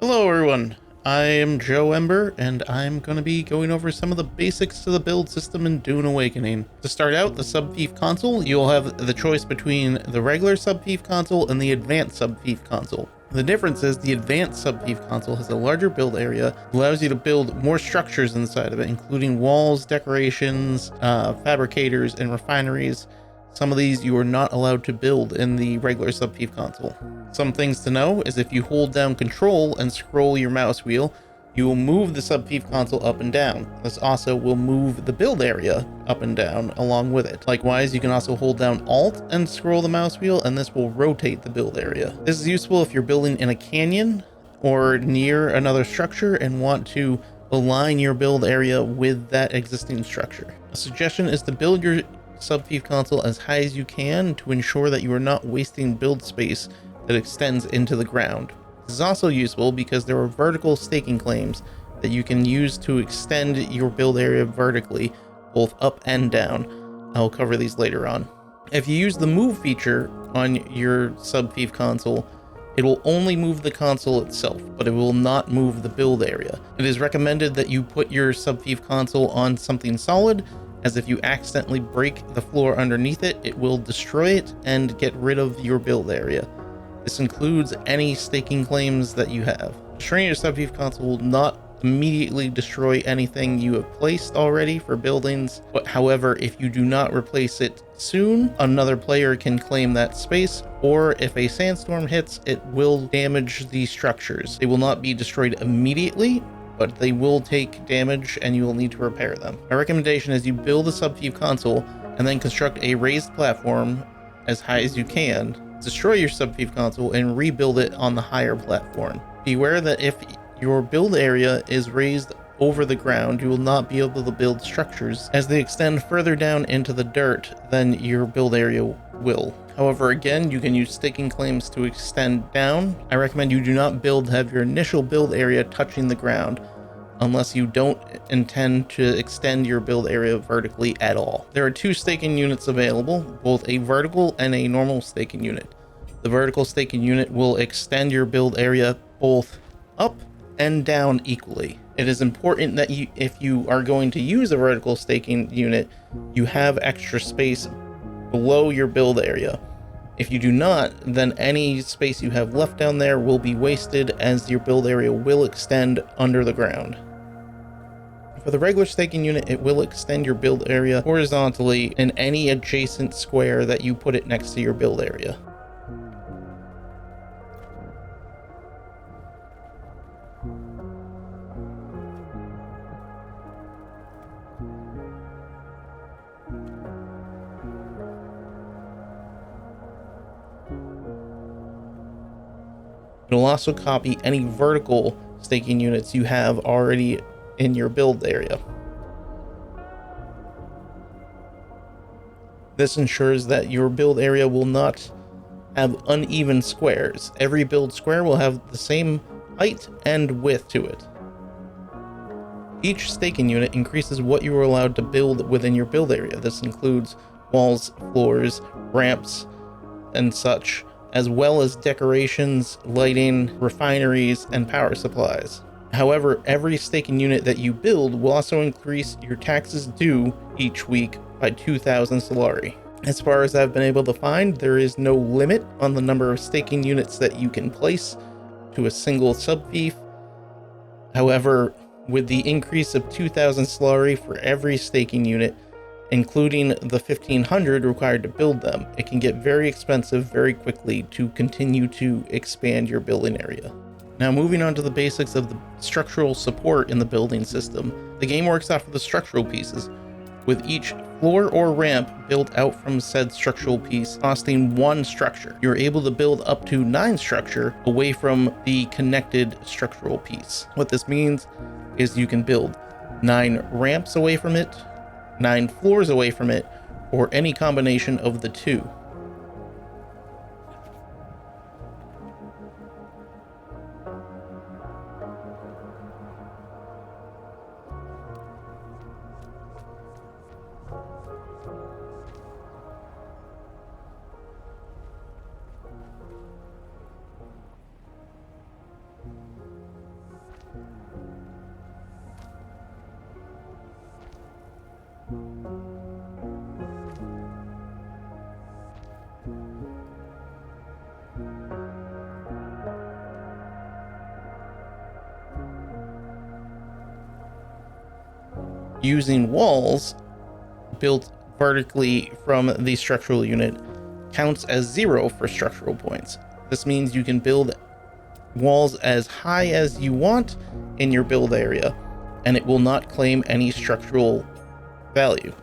Hello everyone, I am Joe Ember, and I'm going to be going over some of the basics to the build system in Dune Awakening. To start out, the Sub-Fief console, you'll have the choice between the regular Sub-Fief console and the advanced Sub-Fief console. The difference is the advanced Sub-Fief console has a larger build area, allows you to build more structures inside of it, including walls, decorations, fabricators, and refineries. Some of these you are not allowed to build in the regular Sub-Fief console. Some things to know is if you hold down Control and scroll your mouse wheel, you will move the Sub-Fief console up and down. This also will move the build area up and down along with it. Likewise, you can also hold down Alt and scroll the mouse wheel, and this will rotate the build area. This is useful if you're building in a canyon or near another structure and want to align your build area with that existing structure. A suggestion is to build your Sub-Fief console as high as you can to ensure that you are not wasting build space that extends into the ground. This is also useful because there are vertical staking claims that you can use to extend your build area vertically, both up and down. I'll cover these later on. If you use the move feature on your Sub-Fief console, it will only move the console itself, but it will not move the build area. It is recommended that you put your Sub-Fief console on something solid, as if you accidentally break the floor underneath it, it will destroy it and get rid of your build area. This includes any staking claims that you have. Destroying your Sub-Fief console will not immediately destroy anything you have placed already for buildings, but however, if you do not replace it soon, another player can claim that space, or if a sandstorm hits, it will damage the structures. They will not be destroyed immediately, but they will take damage and you will need to repair them. My recommendation is you build a Sub-Fief console and then construct a raised platform as high as you can, destroy your Sub-Fief console, and rebuild it on the higher platform. Beware that if your build area is raised over the ground, you will not be able to build structures as they extend further down into the dirt than your build area will. However, again, you can use staking claims to extend down. I recommend you do not have your initial build area touching the ground unless you don't intend to extend your build area vertically at all. There are two staking units available, both a vertical and a normal staking unit. The vertical staking unit will extend your build area both up and down equally. It is important that if you are going to use a vertical staking unit, you have extra space below your build area. If you do not, then any space you have left down there will be wasted, as your build area will extend under the ground. For the regular staking unit, it will extend your build area horizontally in any adjacent square that you put it next to your build area. It'll also copy any vertical staking units you have already in your build area. This ensures that your build area will not have uneven squares. Every build square will have the same height and width to it. Each staking unit increases what you are allowed to build within your build area. This includes walls, floors, ramps, and such, as well as decorations, lighting, refineries, and power supplies. However, every staking unit that you build will also increase your taxes due each week by 2,000 Solari. As far as I've been able to find, there is no limit on the number of staking units that you can place to a single Sub-Fief. However, with the increase of 2,000 Solari for every staking unit, including the 1,500 required to build them, it can get very expensive very quickly to continue to expand your building area. Now, moving on to the basics of the structural support in the building system. The game works off of the structural pieces, with each floor or ramp built out from said structural piece costing one structure. You're able to build up to 9 structure away from the connected structural piece. What this means is you can build 9 ramps away from it, 9 floors away from it, or any combination of the two. using walls built vertically from the structural unit counts as 0 for structural points. This means you can build walls as high as you want in your build area, and it will not claim any structural value.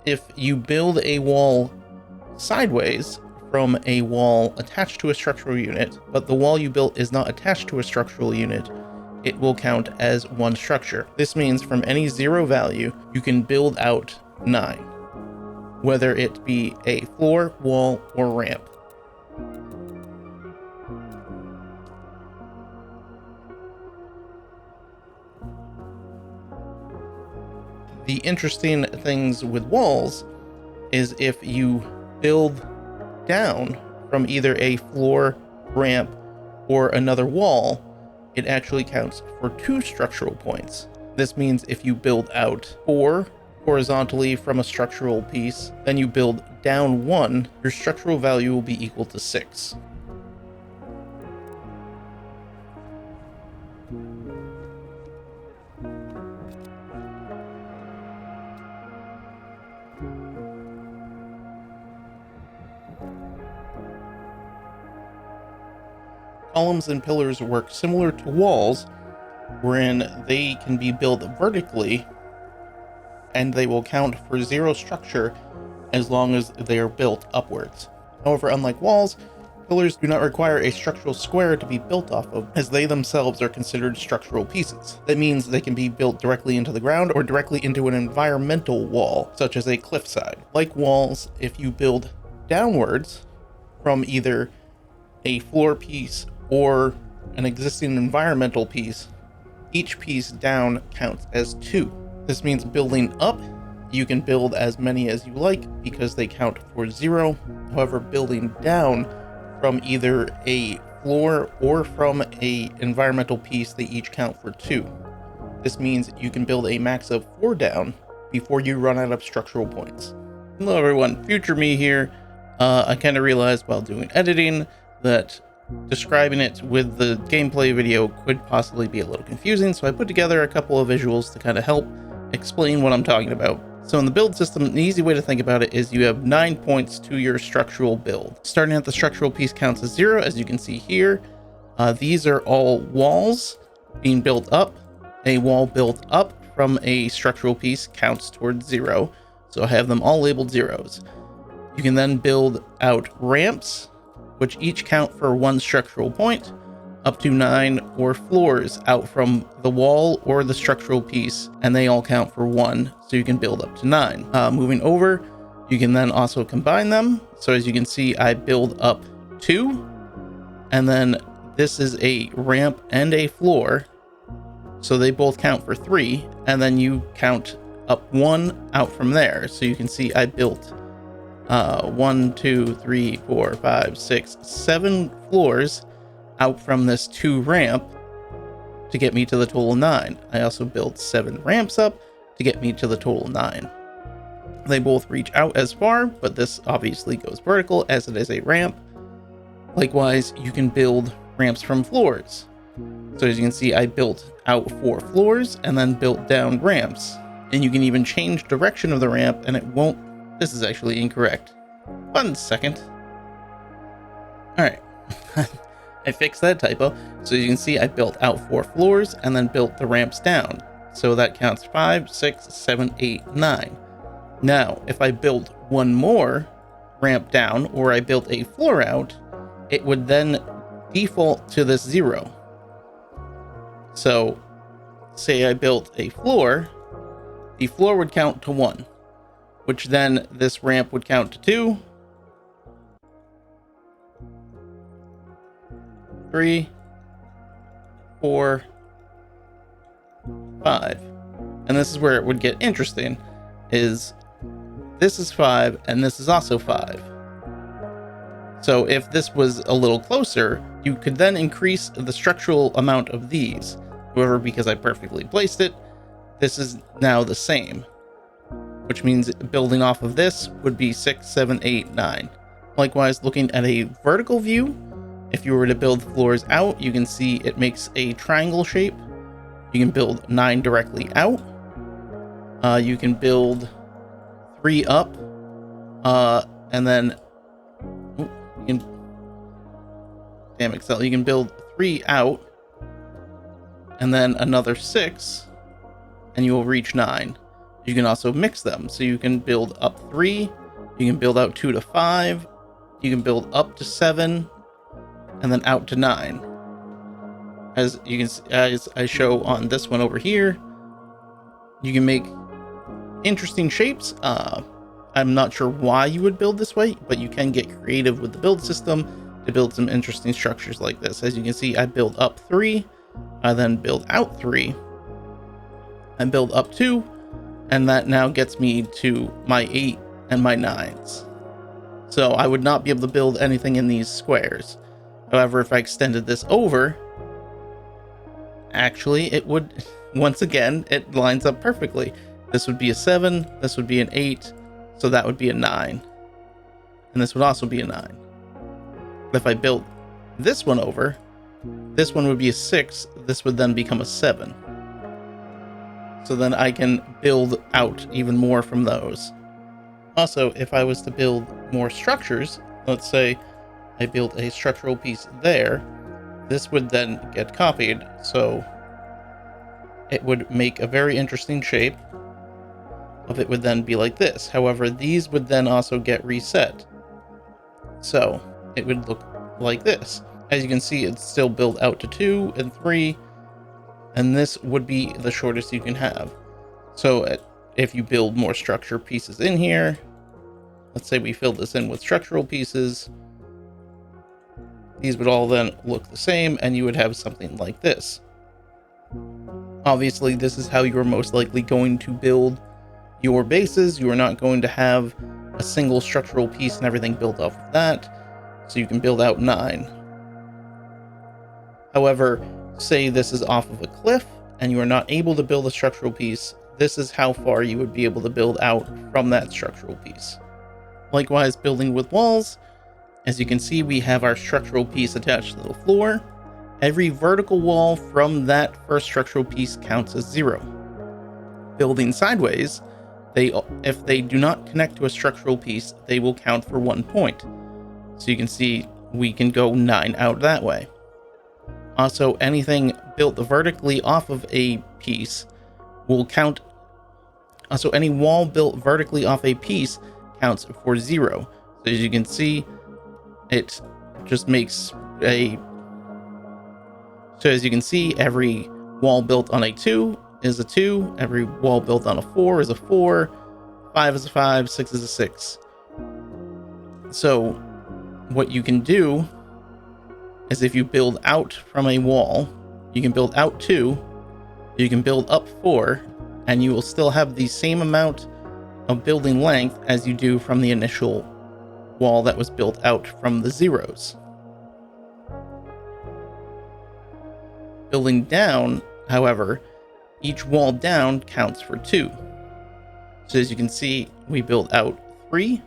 If you build a wall sideways from a wall attached to a structural unit, but the wall you built is not attached to a structural unit, it will count as one structure. This means from any 0 value, you can build out 9, whether it be a floor, wall, or ramp. The interesting things with walls is if you build down from either a floor, ramp, or another wall, it actually counts for 2 structural points. This means if you build out 4 horizontally from a structural piece, then you build down 1, your structural value will be equal to 6. Columns and pillars work similar to walls, wherein they can be built vertically and they will count for 0 structure as long as they are built upwards. However, unlike walls, pillars do not require a structural square to be built off of, as they themselves are considered structural pieces. That means they can be built directly into the ground or directly into an environmental wall, such as a cliffside. Like walls, if you build downwards from either a floor piece or an existing environmental piece, each piece down counts as 2. This means building up, you can build as many as you like because they count for 0. However, building down from either a floor or from a environmental piece, they each count for 2. This means you can build a max of 4 down before you run out of structural points. Hello everyone, future me here. I kind of realized while doing editing that describing it with the gameplay video could possibly be a little confusing, so I put together a couple of visuals to kind of help explain what I'm talking about. So in the build system, an easy way to think about it is you have 9 points to your structural build. Starting at the structural piece counts as 0, as you can see here. These are all walls being built up. A wall built up from a structural piece counts towards 0, so I have them all labeled 0s. You can then build out ramps, which each count for 1 structural point, up to 9, or floors out from the wall or the structural piece, and they all count for 1, so you can build up to 9. Moving over, you can then also combine them. So as you can see, I build up 2, and then this is a ramp and a floor, so they both count for 3, and then you count up 1 out from there. So you can see I built 1, 2, 3, 4, 5, 6, 7 floors out from this 2 ramp to get me to the total 9. I also built 7 ramps up to get me to the total 9. They both reach out as far, but this obviously goes vertical as it is a ramp. Likewise, you can build ramps from floors. So as you can see, I built out 4 floors and then built down ramps. And you can even change direction of the ramp and it won't. This is actually incorrect. 1 second. Alright. I fixed that typo. So you can see I built out 4 floors and then built the ramps down. So that counts 5, 6, 7, 8, 9. Now, if I built 1 more ramp down or I built a floor out, it would then default to this 0. So say I built a floor, the floor would count to 1, which then this ramp would count to 2, 3, 4, 5. And this is where it would get interesting, is this is 5 and this is also 5. So if this was a little closer, you could then increase the structural amount of these. However, because I perfectly placed it, this is now the same, which means building off of this would be 6, 7, 8, 9. Likewise, looking at a vertical view, if you were to build floors out, you can see it makes a triangle shape. You can build 9 directly out. You can build 3 up, and then damn Excel, you can build 3 out, and then another 6, and you will reach 9. You can also mix them, so you can build up 3, you can build out 2 to 5, you can build up to 7, and then out to 9. As you can, as I show on this one over here, you can make interesting shapes. I'm not sure why you would build this way, but you can get creative with the build system to build some interesting structures like this. As you can see, I build up 3, I then build out 3, and build up 2, and that now gets me to my 8 and my 9s. So I would not be able to build anything in these squares. However, if I extended this over, actually it would, once again, it lines up perfectly. This would be a 7, this would be an 8, so that would be a 9. And this would also be a 9. But if I built this one over, this one would be a 6, this would then become a 7. So then I can build out even more from those. Also, if I was to build more structures, let's say I build a structural piece there, this would then get copied, so it would make a very interesting shape of it would then be like this. However, these would then also get reset, so it would look like this. As you can see, it's still built out to 2 and 3, and this would be the shortest you can have. So if you build more structure pieces in here, let's say we fill this in with structural pieces, these would all then look the same, and you would have something like this. Obviously, this is how you're most likely going to build your bases. You are not going to have a single structural piece and everything built off of that, so you can build out 9. However, say this is off of a cliff and you are not able to build a structural piece, this is how far you would be able to build out from that structural piece. Likewise, building with walls, as you can see, we have our structural piece attached to the floor. Every vertical wall from that first structural piece counts as 0. Building sideways, if they do not connect to a structural piece, they will count for 1 point. So you can see we can go 9 out that way. Also, anything built vertically off of a piece will count. Also, any wall built vertically off a piece counts for 0. So as you can see, it just makes a... So as you can see, every wall built on a 2 is a 2. Every wall built on a 4 is a 4. 5 is a 5. 6 is a 6. So what you can do is if you build out from a wall, you can build out 2, you can build up 4, and you will still have the same amount of building length as you do from the initial wall that was built out from the zeros. Building down, however, each wall down counts for 2. So as you can see, we build out 3.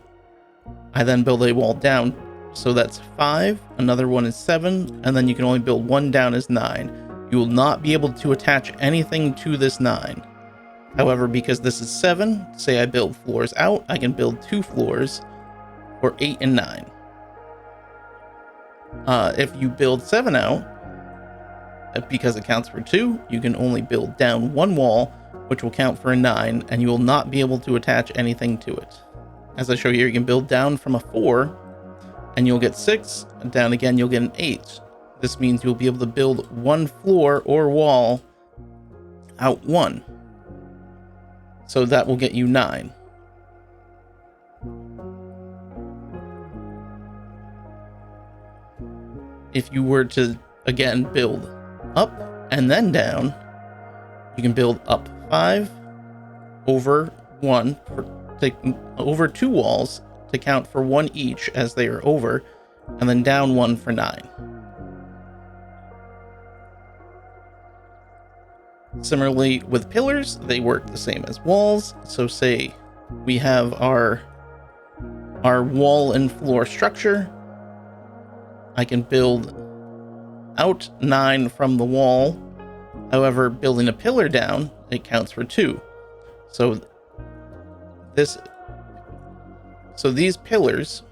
I then build a wall down, so that's 5. Another one is 7, and then you can only build 1 down as 9. You will not be able to attach anything to this 9. However, because this is 7, say I build floors out, I can build 2 floors for 8 and 9. If you build 7 out, because it counts for 2, you can only build down 1 wall, which will count for a 9, and you will not be able to attach anything to it. As I show here, you can build down from a 4, and you'll get 6, and down again you'll get an 8. This means you'll be able to build 1 floor or wall out 1. So that will get you 9. If you were to, again, build up and then down, you can build up 5 over 1, over 2 walls to count for 1 each as they are over, and then down 1 for 9. Similarly, with pillars, they work the same as walls. So say we have our wall and floor structure. I can build out 9 from the wall. However, building a pillar down, it counts for 2. So these pillars,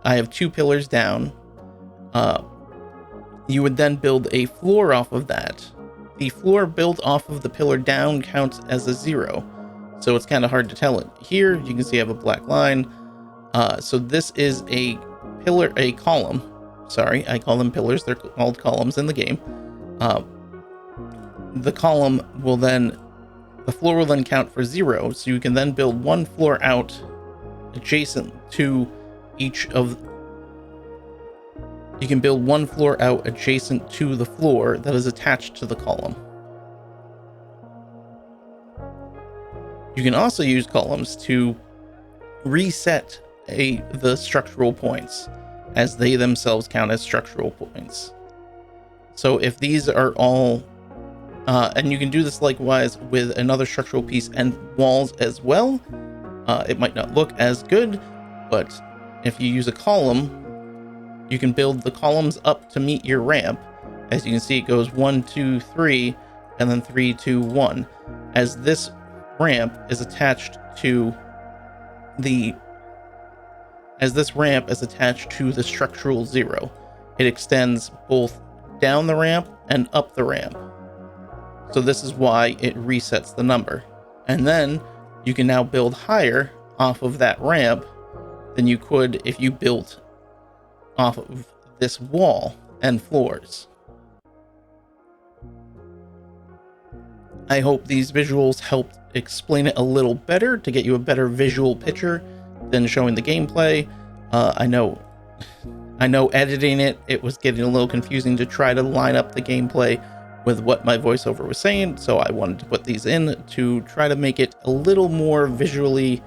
I have 2 pillars down. You would then build a floor off of that. The floor built off of the pillar down counts as a 0. So it's kind of hard to tell it. Here, you can see I have a black line. So this is a column. Sorry, I call them pillars. They're called columns in the game. The floor will then count for 0. So you can then build one floor out adjacent to each of. You can build one floor out adjacent to the floor that is attached to the column. You can also use columns to reset the structural points, as they themselves count as structural points. So if these are all, and you can do this likewise with another structural piece and walls as well. It might not look as good, but if you use a column, you can build the columns up to meet your ramp. As you can see, it goes 1, 2, 3, and then 3, 2, 1. As this ramp is attached to the structural 0, it extends both down the ramp and up the ramp. So this is why it resets the number. And then you can now build higher off of that ramp than you could if you built off of this wall and floors. I hope these visuals helped explain it a little better to get you a better visual picture than showing the gameplay. I know editing it was getting a little confusing to try to line up the gameplay with what my voiceover was saying, so I wanted to put these in to try to make it a little more visually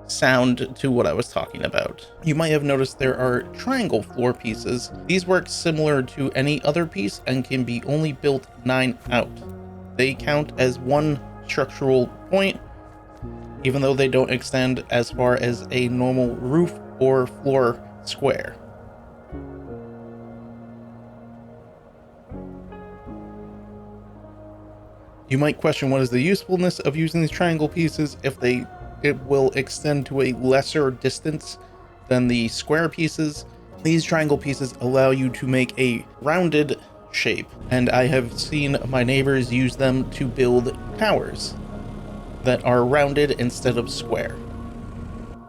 sound to what I was talking about. You might have noticed there are triangle floor pieces. These work similar to any other piece and can be only built 9 out. They count as one structural point, even though they don't extend as far as a normal roof or floor square. You might question what is the usefulness of using these triangle pieces if it will extend to a lesser distance than the square pieces. These triangle pieces allow you to make a rounded shape, and I have seen my neighbors use them to build towers that are rounded instead of square.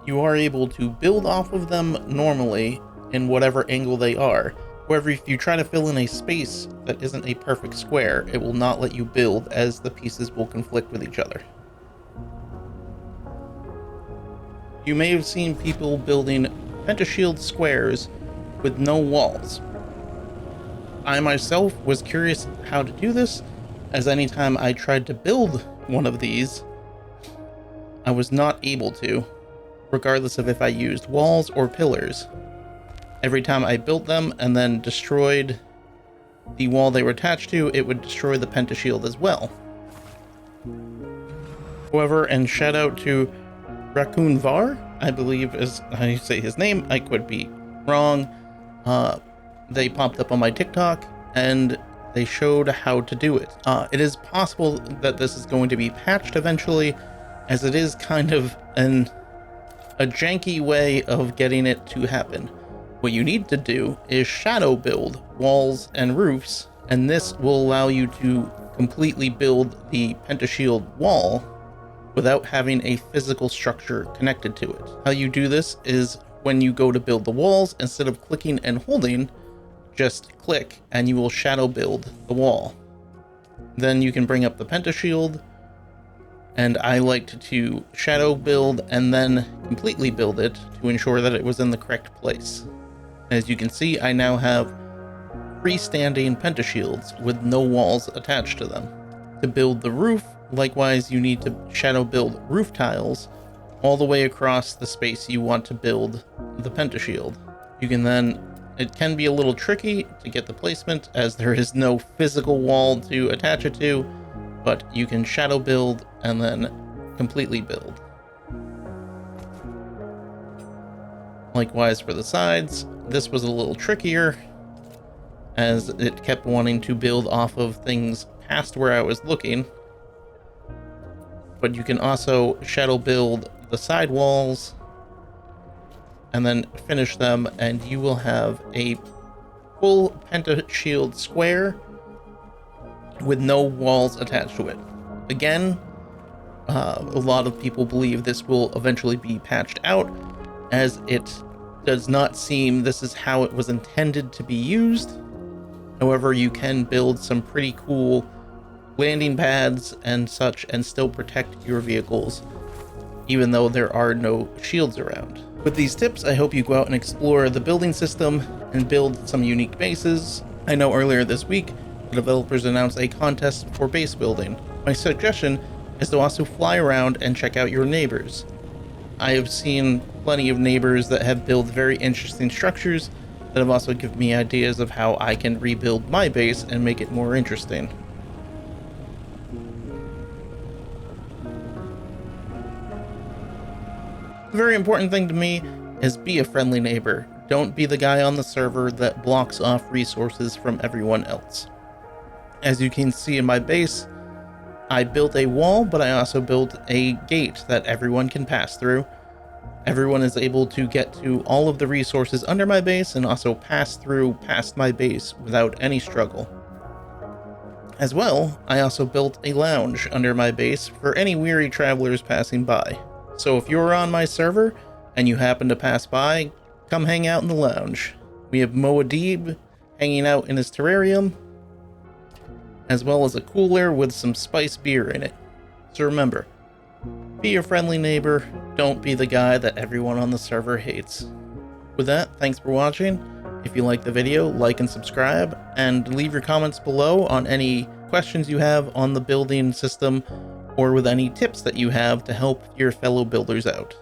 You are able to build off of them normally in whatever angle they are. However, if you try to fill in a space that isn't a perfect square, it will not let you build, as the pieces will conflict with each other. You may have seen people building Pentashield squares with no walls. I myself was curious how to do this, as anytime I tried to build one of these, I was not able to, regardless of if I used walls or pillars. Every time I built them and then destroyed the wall they were attached to, it would destroy the Pentashield as well. However, and shout out to Raccoon Var, I believe is how you say his name, I could be wrong. They popped up on my TikTok and they showed how to do it. It is possible that this is going to be patched eventually, as it is kind of a janky way of getting it to happen. What you need to do is shadow build walls and roofs, and this will allow you to completely build the Pentashield wall without having a physical structure connected to it. How you do this is when you go to build the walls, instead of clicking and holding, just click and you will shadow build the wall. Then you can bring up the Pentashield, and I liked to shadow build and then completely build it to ensure that it was in the correct place. As you can see, I now have freestanding Pentashields with no walls attached to them. To build the roof, likewise, you need to shadow build roof tiles all the way across the space you want to build the Pentashield. It can be a little tricky to get the placement, as there is no physical wall to attach it to, but you can shadow build and then completely build. Likewise for the sides, this was a little trickier as it kept wanting to build off of things past where I was looking. But you can also shadow build the side walls and then finish them, and you will have a full Pentashield square with no walls attached to it. Again, a lot of people believe this will eventually be patched out, as it does not seem this is how it was intended to be used. However, you can build some pretty cool landing pads and such and still protect your vehicles, even though there are no shields around. With these tips, I hope you go out and explore the building system and build some unique bases. I know earlier this week, the developers announced a contest for base building. My suggestion is to also fly around and check out your neighbors. I have seen plenty of neighbors that have built very interesting structures that have also given me ideas of how I can rebuild my base and make it more interesting. The very important thing to me is be a friendly neighbor. Don't be the guy on the server that blocks off resources from everyone else. As you can see in my base, I built a wall, but I also built a gate that everyone can pass through. Everyone is able to get to all of the resources under my base and also pass through past my base without any struggle. As well, I also built a lounge under my base for any weary travelers passing by. So if you're on my server and you happen to pass by, come hang out in the lounge. We have Moadib hanging out in his terrarium, as well as a cooler with some spiced beer in it. So remember, be your friendly neighbor, don't be the guy that everyone on the server hates. With that, thanks for watching. If you like the video, like and subscribe, and leave your comments below on any questions you have on the building system or with any tips that you have to help your fellow builders out.